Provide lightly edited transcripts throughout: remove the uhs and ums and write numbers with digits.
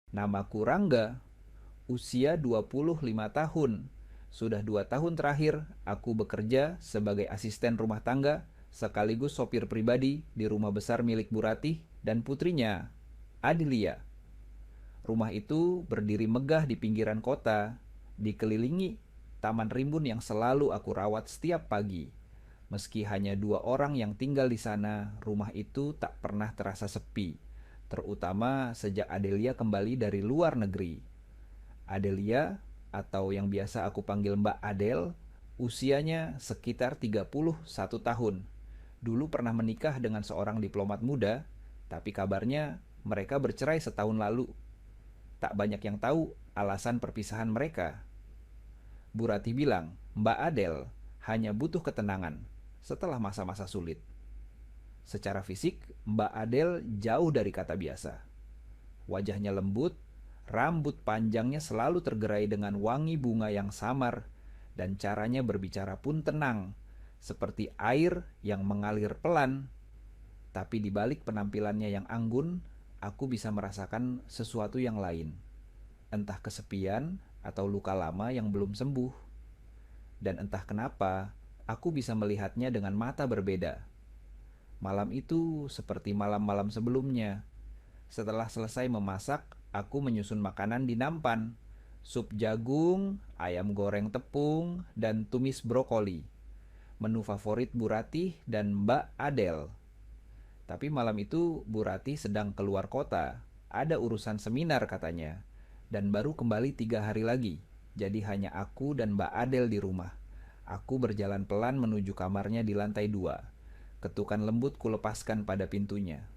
Namaku Rangga, usia 25 tahun. Sudah 2 tahun terakhir aku bekerja sebagai asisten rumah tangga sekaligus sopir pribadi di rumah besar milik Bu Ratih dan putrinya, Adelia. Rumah itu berdiri megah di pinggiran kota, dikelilingi taman rimbun yang selalu aku rawat setiap pagi. Meski hanya 2 orang yang tinggal di sana, rumah itu tak pernah terasa sepi, terutama sejak Adelia kembali dari luar negeri. Adelia, atau yang biasa aku panggil Mbak Adel, usianya sekitar 31 tahun. Dulu pernah menikah dengan seorang diplomat muda, tapi kabarnya mereka bercerai setahun lalu. Tak banyak yang tahu alasan perpisahan mereka. Bu Ratih bilang, Mbak Adel hanya butuh ketenangan setelah masa-masa sulit. Secara fisik, Mbak Adel jauh dari kata biasa. Wajahnya lembut, rambut panjangnya selalu tergerai dengan wangi bunga yang samar, dan caranya berbicara pun tenang, seperti air yang mengalir pelan. Tapi di balik penampilannya yang anggun, aku bisa merasakan sesuatu yang lain. Entah kesepian atau luka lama yang belum sembuh. Dan entah kenapa, aku bisa melihatnya dengan mata berbeda. Malam itu seperti malam-malam sebelumnya. Setelah selesai memasak, aku menyusun makanan di nampan. Sup jagung, ayam goreng tepung, dan tumis brokoli. Menu favorit Bu Ratih dan Mbak Adel. Tapi malam itu Bu Ratih sedang keluar kota. Ada urusan seminar katanya. Dan baru kembali 3 hari lagi. Jadi hanya aku dan Mbak Adel di rumah. Aku berjalan pelan menuju kamarnya di lantai 2. Ketukan lembut kulepaskan pada pintunya.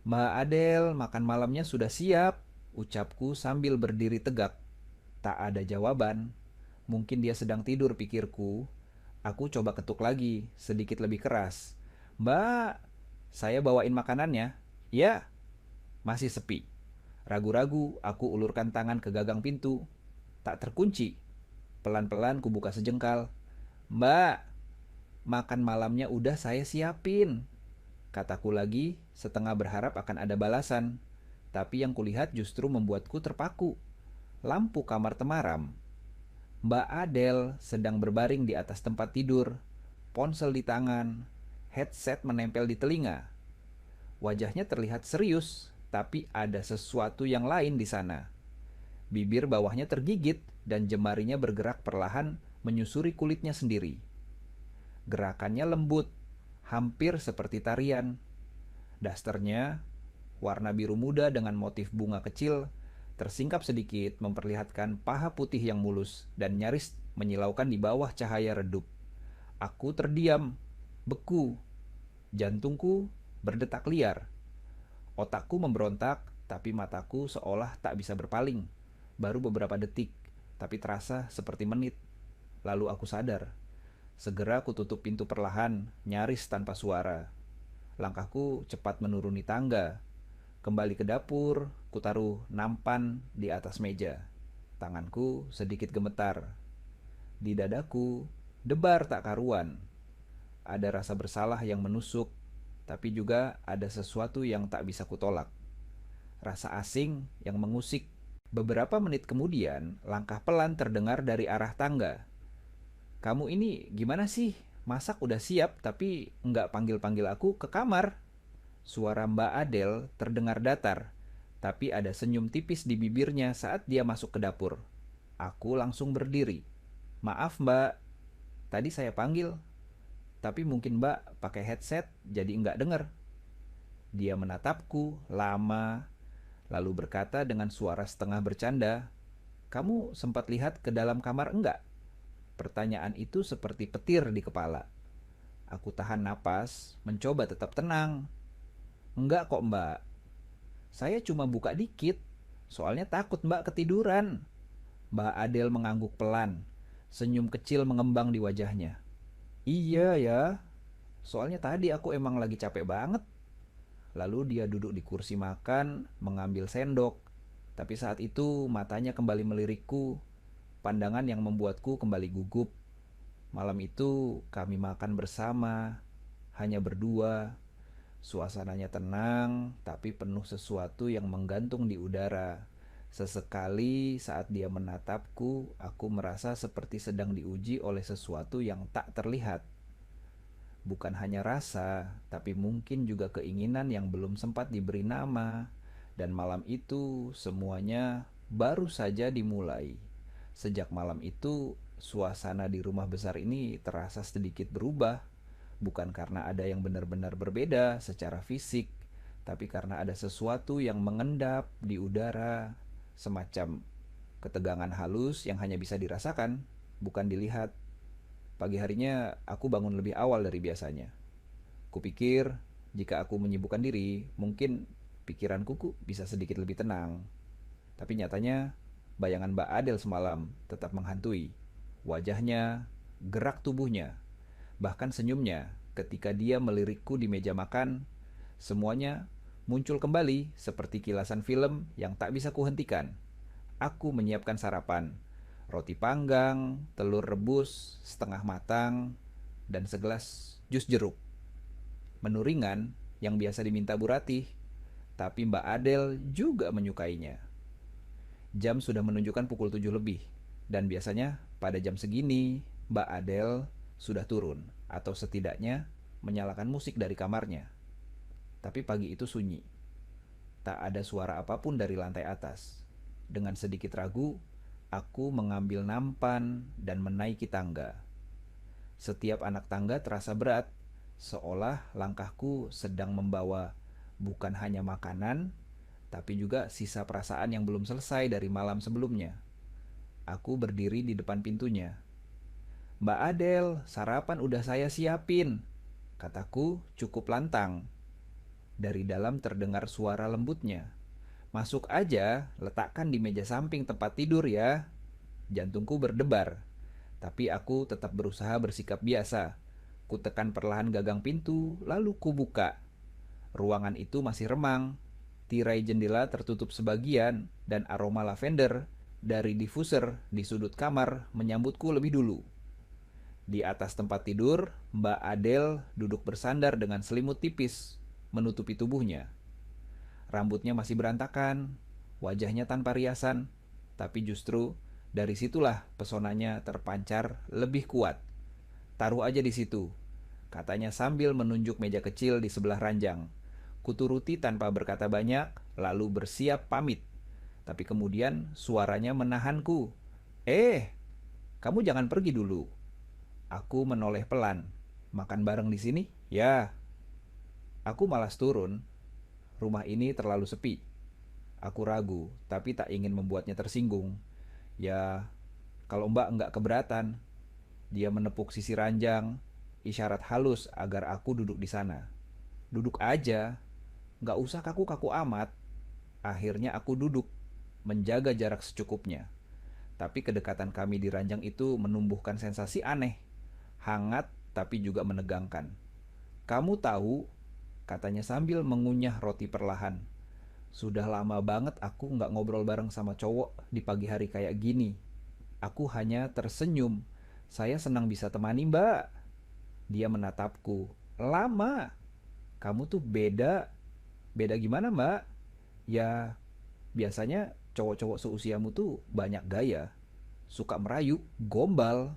Mbak Adel, makan malamnya sudah siap, ucapku sambil berdiri tegak. Tak ada jawaban. Mungkin dia sedang tidur, pikirku. Aku coba ketuk lagi, sedikit lebih keras. Mbak, saya bawain makanannya. Ya, masih sepi. Ragu-ragu, aku ulurkan tangan ke gagang pintu. Tak terkunci. Pelan-pelan kubuka sejengkal. Mbak, makan malamnya udah saya siapin. Kataku lagi, setengah berharap akan ada balasan. Tapi yang kulihat justru membuatku terpaku. Lampu kamar temaram. Mbak Adel sedang berbaring di atas tempat tidur. Ponsel di tangan. Headset menempel di telinga. Wajahnya terlihat serius, tapi ada sesuatu yang lain di sana. Bibir bawahnya tergigit dan jemarinya bergerak perlahan menyusuri kulitnya sendiri. Gerakannya lembut, hampir seperti tarian. Dasternya, warna biru muda dengan motif bunga kecil, tersingkap sedikit memperlihatkan paha putih yang mulus dan nyaris menyilaukan di bawah cahaya redup. Aku terdiam, beku. Jantungku berdetak liar. Otakku memberontak, tapi mataku seolah tak bisa berpaling. Baru beberapa detik, tapi terasa seperti menit. Lalu aku sadar. Segera ku tutup pintu perlahan, nyaris tanpa suara. Langkahku cepat menuruni tangga. Kembali ke dapur, kutaruh nampan di atas meja. Tanganku sedikit gemetar. Di dadaku, debar tak karuan. Ada rasa bersalah yang menusuk, tapi juga ada sesuatu yang tak bisa kutolak. Rasa asing yang mengusik. Beberapa menit kemudian, langkah pelan terdengar dari arah tangga. Kamu ini gimana sih? Masak udah siap, tapi nggak panggil-panggil aku ke kamar. Suara Mbak Adel terdengar datar, tapi ada senyum tipis di bibirnya saat dia masuk ke dapur. Aku langsung berdiri. Maaf Mbak, tadi saya panggil, tapi mungkin Mbak pakai headset jadi nggak denger. Dia menatapku lama, lalu berkata dengan suara setengah bercanda, kamu sempat lihat ke dalam kamar enggak? Pertanyaan itu seperti petir di kepala. Aku tahan napas, mencoba tetap tenang. Enggak kok Mbak, saya cuma buka dikit, soalnya takut Mbak ketiduran. Mbak Adel mengangguk pelan, senyum kecil mengembang di wajahnya. Iya ya, soalnya tadi aku emang lagi capek banget. Lalu dia duduk di kursi makan, mengambil sendok. Tapi saat itu matanya kembali melirikku, pandangan yang membuatku kembali gugup. Malam itu kami makan bersama, hanya berdua. Suasananya tenang, tapi penuh sesuatu yang menggantung di udara. Sesekali saat dia menatapku, aku merasa seperti sedang diuji oleh sesuatu yang tak terlihat. Bukan hanya rasa, tapi mungkin juga keinginan yang belum sempat diberi nama. Dan malam itu semuanya baru saja dimulai. Sejak malam itu, suasana di rumah besar ini terasa sedikit berubah. Bukan karena ada yang benar-benar berbeda secara fisik, tapi karena ada sesuatu yang mengendap di udara, semacam ketegangan halus yang hanya bisa dirasakan, bukan dilihat. Pagi harinya aku bangun lebih awal dari biasanya. Kupikir jika aku menyibukkan diri, mungkin pikiranku bisa sedikit lebih tenang. Tapi nyatanya, bayangan Mbak Adel semalam tetap menghantui. Wajahnya, gerak tubuhnya, bahkan senyumnya ketika dia melirikku di meja makan, semuanya muncul kembali seperti kilasan film yang tak bisa kuhentikan. Aku menyiapkan sarapan, roti panggang, telur rebus setengah matang, dan segelas jus jeruk. Menu ringan yang biasa diminta Bu Ratih, tapi Mbak Adel juga menyukainya. Jam sudah menunjukkan pukul 7 lebih, dan biasanya pada jam segini Mbak Adel sudah turun, atau setidaknya menyalakan musik dari kamarnya. Tapi pagi itu sunyi. Tak ada suara apapun dari lantai atas. Dengan sedikit ragu, aku mengambil nampan dan menaiki tangga. Setiap anak tangga terasa berat, seolah langkahku sedang membawa bukan hanya makanan, tapi juga sisa perasaan yang belum selesai dari malam sebelumnya. Aku berdiri di depan pintunya. "Mbak Adel, sarapan udah saya siapin," kataku cukup lantang. Dari dalam terdengar suara lembutnya. "Masuk aja, letakkan di meja samping tempat tidur ya." Jantungku berdebar, tapi aku tetap berusaha bersikap biasa. Kutekan perlahan gagang pintu, lalu kubuka. Ruangan itu masih remang. Tirai jendela tertutup sebagian, dan aroma lavender dari diffuser di sudut kamar menyambutku lebih dulu. Di atas tempat tidur, Mbak Adel duduk bersandar dengan selimut tipis menutupi tubuhnya. Rambutnya masih berantakan, wajahnya tanpa riasan, tapi justru dari situlah pesonanya terpancar lebih kuat. "Taruh aja di situ," katanya sambil menunjuk meja kecil di sebelah ranjang. Kuturuti tanpa berkata banyak, lalu bersiap pamit. Tapi kemudian suaranya menahanku. Kamu jangan pergi dulu." Aku menoleh pelan. "Makan bareng di sini?" "Ya." Aku malas turun. Rumah ini terlalu sepi. Aku ragu, tapi tak ingin membuatnya tersinggung. "Ya, kalau Mbak nggak keberatan." Dia menepuk sisi ranjang, isyarat halus agar aku duduk di sana. "Duduk aja, nggak usah kaku-kaku amat." Akhirnya aku duduk, menjaga jarak secukupnya. Tapi kedekatan kami di ranjang itu menumbuhkan sensasi aneh, hangat tapi juga menegangkan. "Kamu tahu," katanya sambil mengunyah roti perlahan, "sudah lama banget aku nggak ngobrol bareng sama cowok di pagi hari kayak gini." Aku hanya tersenyum. "Saya senang bisa temani Mbak." Dia menatapku. "Lama. Kamu tuh beda." "Beda gimana Mbak?" "Ya, biasanya cowok-cowok seusiamu tuh banyak gaya, suka merayu, gombal.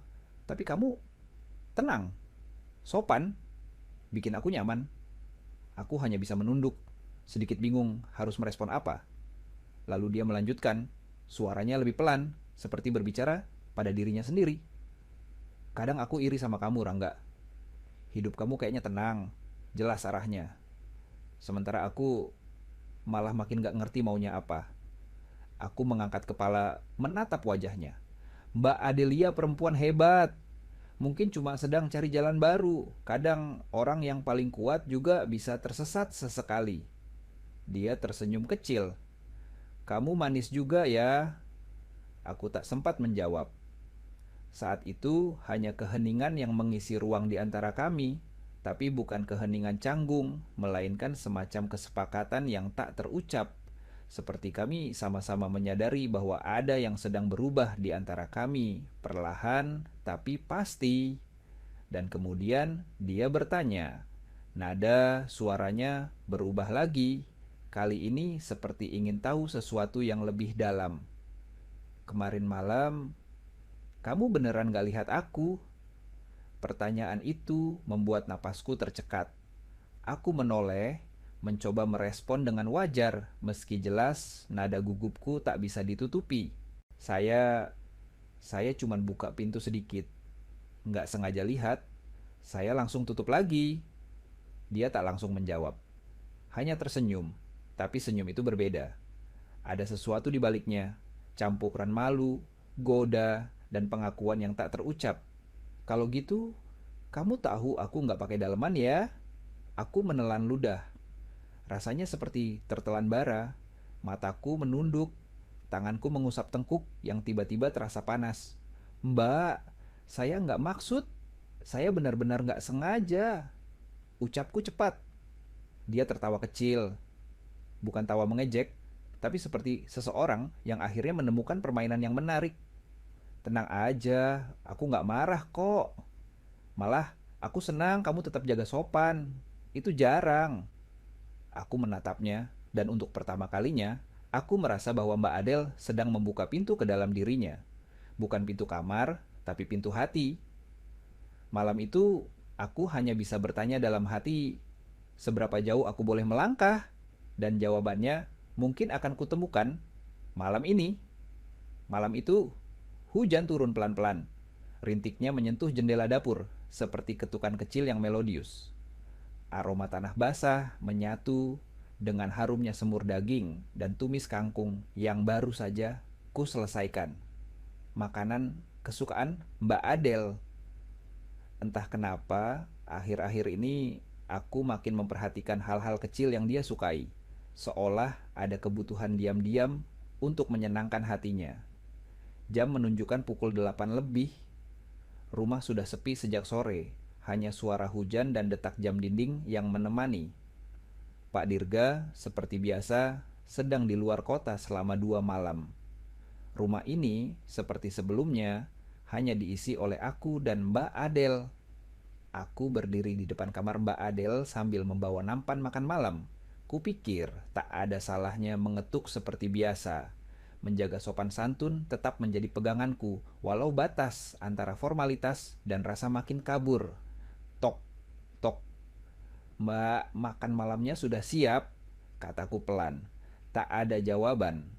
Tapi kamu tenang, sopan, bikin aku nyaman." Aku hanya bisa menunduk, sedikit bingung harus merespon apa. Lalu dia melanjutkan, suaranya lebih pelan, seperti berbicara pada dirinya sendiri. "Kadang aku iri sama kamu, Rangga. Hidup kamu kayaknya tenang, jelas arahnya. Sementara aku malah makin gak ngerti maunya apa." Aku mengangkat kepala, menatap wajahnya. "Mbak Adelia perempuan hebat. Mungkin cuma sedang cari jalan baru. Kadang orang yang paling kuat juga bisa tersesat sesekali." Dia tersenyum kecil. "Kamu manis juga ya." Aku tak sempat menjawab. Saat itu hanya keheningan yang mengisi ruang di antara kami, tapi bukan keheningan canggung, melainkan semacam kesepakatan yang tak terucap. Seperti kami sama-sama menyadari bahwa ada yang sedang berubah di antara kami, perlahan tapi pasti. Dan kemudian dia bertanya. Nada suaranya berubah lagi. Kali ini seperti ingin tahu sesuatu yang lebih dalam. Kemarin malam, kamu beneran gak lihat aku? Pertanyaan itu membuat napasku tercekat. Aku menoleh, mencoba merespon dengan wajar, meski jelas nada gugupku tak bisa ditutupi. Saya saya cuma buka pintu sedikit. Nggak sengaja lihat, saya langsung tutup lagi. Dia tak langsung menjawab. Hanya tersenyum, tapi senyum itu berbeda. Ada sesuatu di baliknya, campuran malu, goda, dan pengakuan yang tak terucap. Kalau gitu, kamu tahu aku nggak pakai daleman ya? Aku menelan ludah. Rasanya seperti tertelan bara. Mataku menunduk. Tanganku mengusap tengkuk yang tiba-tiba terasa panas. Mbak, saya nggak maksud. Saya benar-benar nggak sengaja. Ucapku cepat. Dia tertawa kecil. Bukan tawa mengejek, tapi seperti seseorang yang akhirnya menemukan permainan yang menarik. Tenang aja, aku nggak marah kok. Malah, aku senang kamu tetap jaga sopan. Itu jarang. Aku menatapnya, dan untuk pertama kalinya, aku merasa bahwa Mbak Adele sedang membuka pintu ke dalam dirinya. Bukan pintu kamar, tapi pintu hati. Malam itu, aku hanya bisa bertanya dalam hati, seberapa jauh aku boleh melangkah? Dan jawabannya mungkin akan kutemukan malam ini. Malam itu, hujan turun pelan-pelan. Rintiknya menyentuh jendela dapur, seperti ketukan kecil yang melodius. Aroma tanah basah menyatu dengan harumnya semur daging dan tumis kangkung yang baru saja ku selesaikan. Makanan kesukaan Mbak Adele. Entah kenapa, akhir-akhir ini aku makin memperhatikan hal-hal kecil yang dia sukai. Seolah ada kebutuhan diam-diam untuk menyenangkan hatinya. Jam menunjukkan pukul 8 lebih. Rumah sudah sepi sejak sore. Hanya suara hujan dan detak jam dinding yang menemani. Pak Dirga, seperti biasa, sedang di luar kota selama 2 malam. Rumah ini, seperti sebelumnya, hanya diisi oleh aku dan Mbak Adele. Aku berdiri di depan kamar Mbak Adele sambil membawa nampan makan malam. Kupikir tak ada salahnya mengetuk seperti biasa. Menjaga sopan santun tetap menjadi peganganku, walau batas antara formalitas dan rasa makin kabur. Tok, tok. Mbak, makan malamnya sudah siap, kataku pelan. Tak ada jawaban.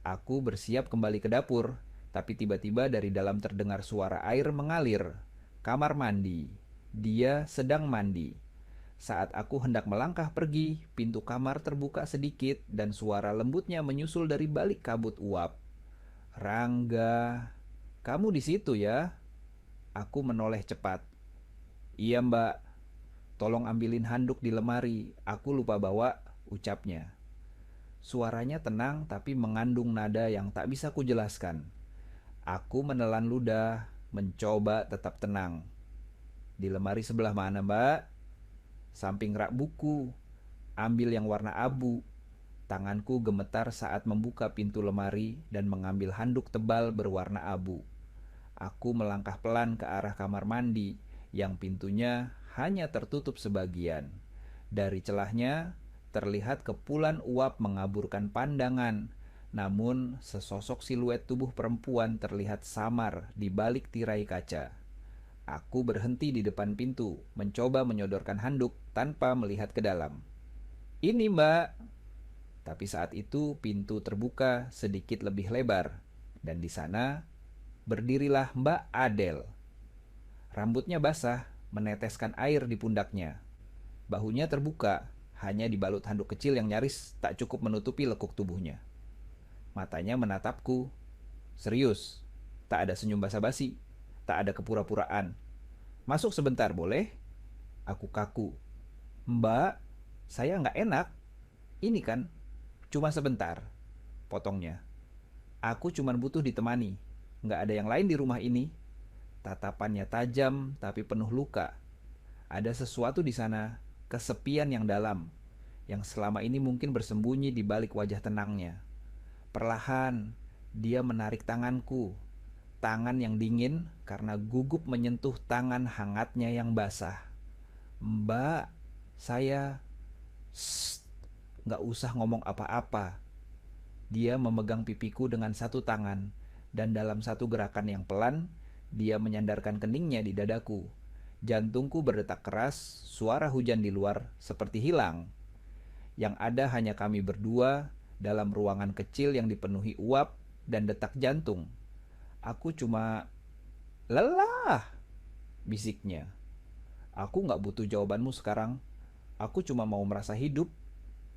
Aku bersiap kembali ke dapur, tapi tiba-tiba dari dalam terdengar suara air mengalir. Kamar mandi. Dia sedang mandi. Saat aku hendak melangkah pergi, pintu kamar terbuka sedikit dan suara lembutnya menyusul dari balik kabut uap. Rangga, kamu di situ ya? Aku menoleh cepat. Iya mbak, tolong ambilin handuk di lemari, aku lupa bawa, ucapnya. Suaranya tenang tapi mengandung nada yang tak bisa kujelaskan. Aku menelan ludah, mencoba tetap tenang. Di lemari sebelah mana mbak? Samping rak buku. Ambil yang warna abu. Tanganku gemetar saat membuka pintu lemari dan mengambil handuk tebal berwarna abu. Aku melangkah pelan ke arah kamar mandi yang pintunya hanya tertutup sebagian. Dari celahnya terlihat kepulan uap mengaburkan pandangan, namun sesosok siluet tubuh perempuan terlihat samar di balik tirai kaca. Aku berhenti di depan pintu, mencoba menyodorkan handuk tanpa melihat ke dalam. Ini mbak. Tapi saat itu pintu terbuka sedikit lebih lebar, dan di sana berdirilah Mbak Adele. Rambutnya basah, meneteskan air di pundaknya. Bahunya terbuka, hanya dibalut handuk kecil yang nyaris tak cukup menutupi lekuk tubuhnya. Matanya menatapku. Serius, tak ada senyum basa-basi, tak ada kepura-puraan. Masuk sebentar boleh? Aku kaku. Mbak, saya nggak enak. Ini kan, cuma sebentar, potongnya. Aku cuma butuh ditemani. Nggak ada yang lain di rumah ini. Tatapannya tajam tapi penuh luka. Ada sesuatu di sana, kesepian yang dalam, yang selama ini mungkin bersembunyi di balik wajah tenangnya. Perlahan, dia menarik tanganku. Tangan yang dingin karena gugup menyentuh tangan hangatnya yang basah. Mbak, saya... Shh, Nggak usah ngomong apa-apa. Dia memegang pipiku dengan satu tangan, dan dalam satu gerakan yang pelan, dia menyandarkan keningnya di dadaku. Jantungku berdetak keras, suara hujan di luar seperti hilang. Yang ada hanya kami berdua dalam ruangan kecil yang dipenuhi uap dan detak jantung. Aku cuma lelah, bisiknya. Aku nggak butuh jawabanmu sekarang. Aku cuma mau merasa hidup,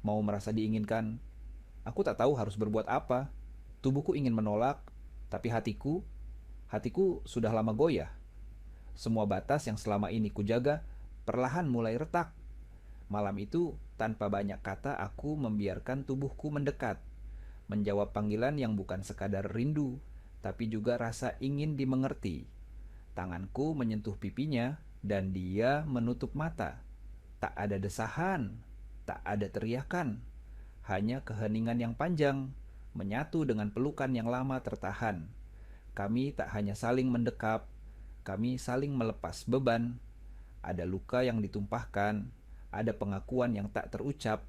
mau merasa diinginkan. Aku tak tahu harus berbuat apa. Tubuhku ingin menolak, tapi hatiku sudah lama goyah. Semua batas yang selama ini kujaga perlahan mulai retak. Malam itu, tanpa banyak kata, aku membiarkan tubuhku mendekat, menjawab panggilan yang bukan sekadar rindu, tapi juga rasa ingin dimengerti. Tanganku menyentuh pipinya, dan dia menutup mata. Tak ada desahan, tak ada teriakan, hanya keheningan yang panjang, menyatu dengan pelukan yang lama tertahan. Kami tak hanya saling mendekap, kami saling melepas beban. Ada luka yang ditumpahkan, ada pengakuan yang tak terucap,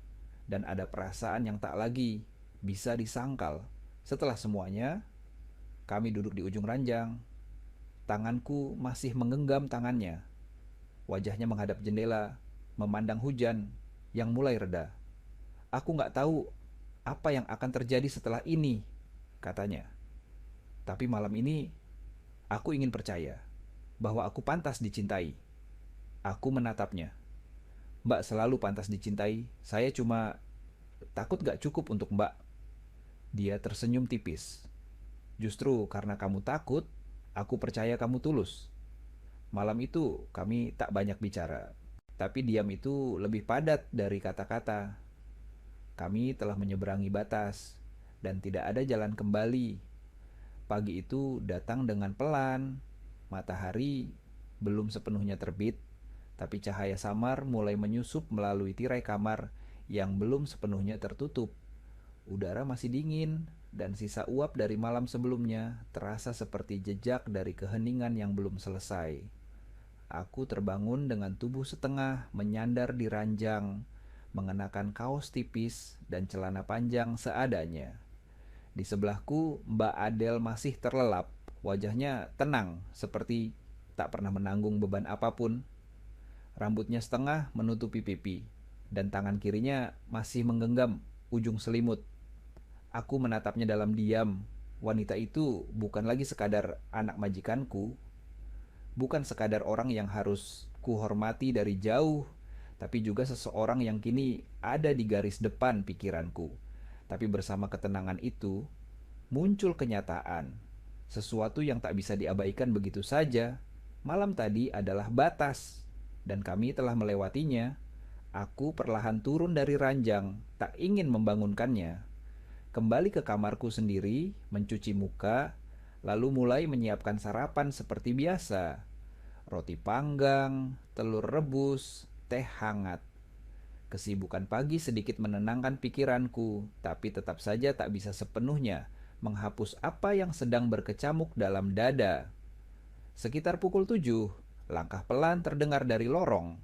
dan ada perasaan yang tak lagi bisa disangkal. Setelah semuanya, kami duduk di ujung ranjang. Tanganku masih menggenggam tangannya. Wajahnya menghadap jendela, memandang hujan yang mulai reda. Aku nggak tahu apa yang akan terjadi setelah ini, katanya. Tapi malam ini, aku ingin percaya bahwa aku pantas dicintai. Aku menatapnya. Mbak selalu pantas dicintai, saya cuma takut gak cukup untuk mbak. Dia tersenyum tipis. Justru karena kamu takut, aku percaya kamu tulus. Malam itu kami tak banyak bicara, tapi diam itu lebih padat dari kata-kata. Kami telah menyeberangi batas, dan tidak ada jalan kembali. Pagi itu datang dengan pelan. Matahari belum sepenuhnya terbit, tapi cahaya samar mulai menyusup melalui tirai kamar yang belum sepenuhnya tertutup. Udara masih dingin, dan sisa uap dari malam sebelumnya terasa seperti jejak dari keheningan yang belum selesai. Aku terbangun dengan tubuh setengah menyandar di ranjang, mengenakan kaos tipis dan celana panjang seadanya. Di sebelahku, Mbak Adele masih terlelap. Wajahnya tenang, seperti tak pernah menanggung beban apapun. Rambutnya setengah menutupi pipi, dan tangan kirinya masih menggenggam ujung selimut. Aku menatapnya dalam diam. Wanita itu bukan lagi sekadar anak majikanku, bukan sekadar orang yang harus kuhormati dari jauh, tapi juga seseorang yang kini ada di garis depan pikiranku. Tapi bersama ketenangan itu, muncul kenyataan. Sesuatu yang tak bisa diabaikan begitu saja. Malam tadi adalah batas, dan kami telah melewatinya. Aku perlahan turun dari ranjang, tak ingin membangunkannya. Kembali ke kamarku sendiri, mencuci muka, lalu mulai menyiapkan sarapan seperti biasa. Roti panggang, telur rebus, teh hangat. Kesibukan pagi sedikit menenangkan pikiranku, tapi tetap saja tak bisa sepenuhnya menghapus apa yang sedang berkecamuk dalam dada. Sekitar pukul 7, langkah pelan terdengar dari lorong.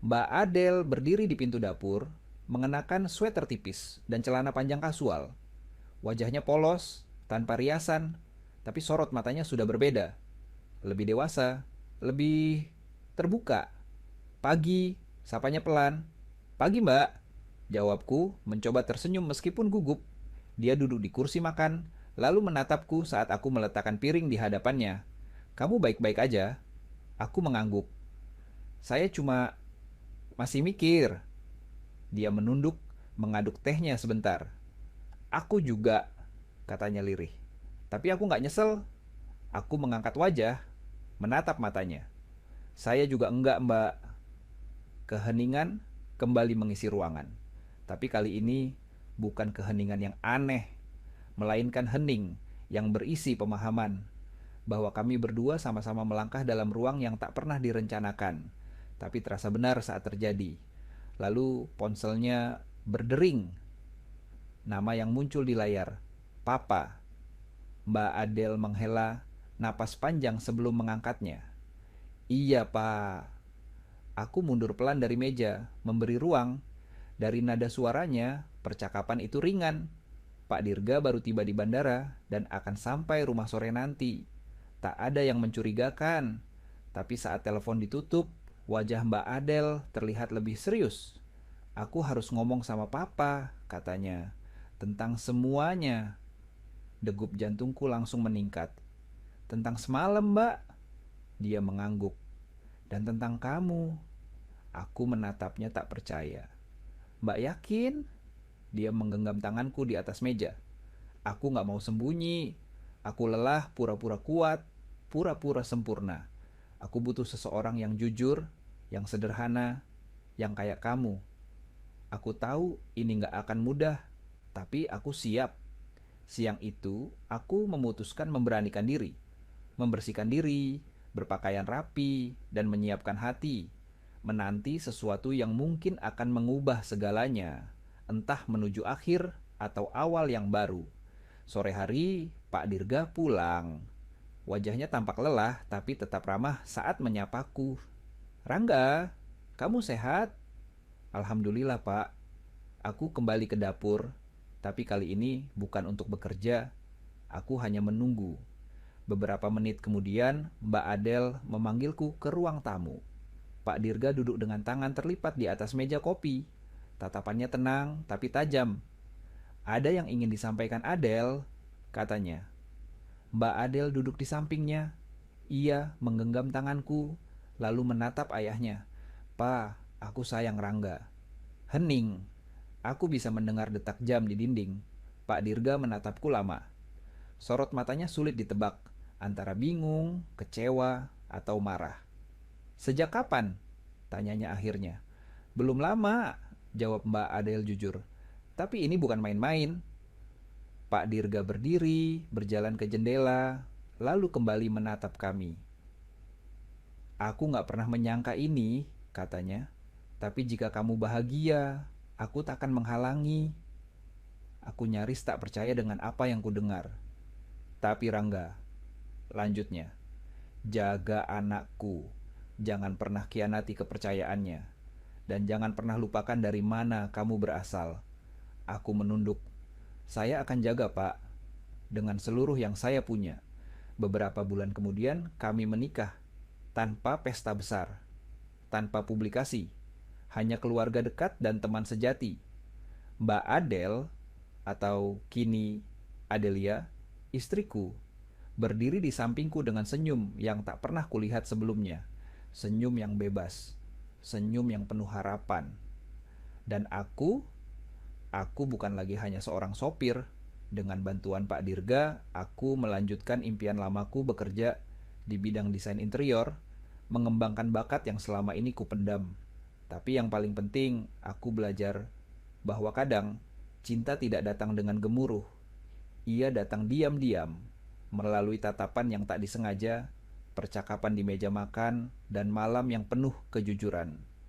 Mbak Adele berdiri di pintu dapur, mengenakan sweater tipis dan celana panjang kasual. Wajahnya polos, tanpa riasan, tapi sorot matanya sudah berbeda. Lebih dewasa, lebih terbuka. Pagi, sapanya pelan. Pagi mbak, jawabku mencoba tersenyum meskipun gugup. Dia duduk di kursi makan, lalu menatapku saat aku meletakkan piring di hadapannya. Kamu baik-baik aja? Aku mengangguk. Saya cuma masih mikir. Dia menunduk, mengaduk tehnya sebentar. Aku juga, katanya lirih. Tapi aku gak nyesel. Aku mengangkat wajah, menatap matanya. Saya juga enggak mbak. Keheningan kembali mengisi ruangan. Tapi kali ini bukan keheningan yang aneh, melainkan hening yang berisi pemahaman bahwa kami berdua sama-sama melangkah dalam ruang yang tak pernah direncanakan, tapi terasa benar saat terjadi. Lalu ponselnya berdering. Nama yang muncul di layar, Papa. Mbak Adele menghela napas panjang sebelum mengangkatnya. Iya, Pak. Aku mundur pelan dari meja, memberi ruang. Dari nada suaranya, percakapan itu ringan. Pak Dirga baru tiba di bandara dan akan sampai rumah sore nanti. Tak ada yang mencurigakan. Tapi saat telepon ditutup, wajah Mbak Adel terlihat lebih serius. Aku harus ngomong sama papa, katanya. Tentang semuanya. Degup jantungku langsung meningkat. Tentang semalam, Mbak. Dia mengangguk. Dan tentang kamu. Aku menatapnya tak percaya. Mbak yakin? Dia menggenggam tanganku di atas meja. Aku gak mau sembunyi. Aku lelah pura-pura kuat, pura-pura sempurna. Aku butuh seseorang yang jujur, yang sederhana, yang kayak kamu. Aku tahu ini gak akan mudah, tapi aku siap. Siang itu, aku memutuskan memberanikan diri. Membersihkan diri, berpakaian rapi, dan menyiapkan hati. Menanti sesuatu yang mungkin akan mengubah segalanya, entah menuju akhir atau awal yang baru. Sore hari, Pak Dirga pulang. Wajahnya tampak lelah, tapi tetap ramah saat menyapaku. Rangga, kamu sehat? Alhamdulillah, Pak. Aku kembali ke dapur, tapi kali ini bukan untuk bekerja. Aku hanya menunggu. Beberapa menit kemudian, Mbak Adel memanggilku ke ruang tamu. Pak Dirga duduk dengan tangan terlipat di atas meja kopi. Tatapannya tenang tapi tajam. Ada yang ingin disampaikan Adel, katanya. Mbak Adel duduk di sampingnya. Ia menggenggam tanganku, lalu menatap ayahnya. Pa, aku sayang Rangga. Hening. Aku bisa mendengar detak jam di dinding. Pak Dirga menatapku lama. Sorot matanya sulit ditebak, antara bingung, kecewa, atau marah. Sejak kapan? Tanyanya akhirnya. Belum lama, jawab Mbak Adel jujur. Tapi ini bukan main-main. Pak Dirga berdiri, berjalan ke jendela, lalu kembali menatap kami. Aku gak pernah menyangka ini, katanya. Tapi jika kamu bahagia, aku tak akan menghalangi. Aku nyaris tak percaya dengan apa yang kudengar. Tapi Rangga, lanjutnya, jaga anakku. Jangan pernah khianati kepercayaannya. Dan jangan pernah lupakan dari mana kamu berasal. Aku menunduk. Saya akan jaga, Pak. Dengan seluruh yang saya punya. Beberapa bulan kemudian kami menikah. Tanpa pesta besar. Tanpa publikasi. Hanya keluarga dekat dan teman sejati. Mbak Adel, atau kini Adelia, istriku, berdiri di sampingku dengan senyum yang tak pernah kulihat sebelumnya. Senyum yang bebas. Senyum yang penuh harapan. Dan aku bukan lagi hanya seorang sopir. Dengan bantuan Pak Dirga, aku melanjutkan impian lamaku bekerja di bidang desain interior, mengembangkan bakat yang selama ini kupendam. Tapi yang paling penting, aku belajar bahwa kadang cinta tidak datang dengan gemuruh. Ia datang diam-diam, melalui tatapan yang tak disengaja, percakapan di meja makan, dan malam yang penuh kejujuran.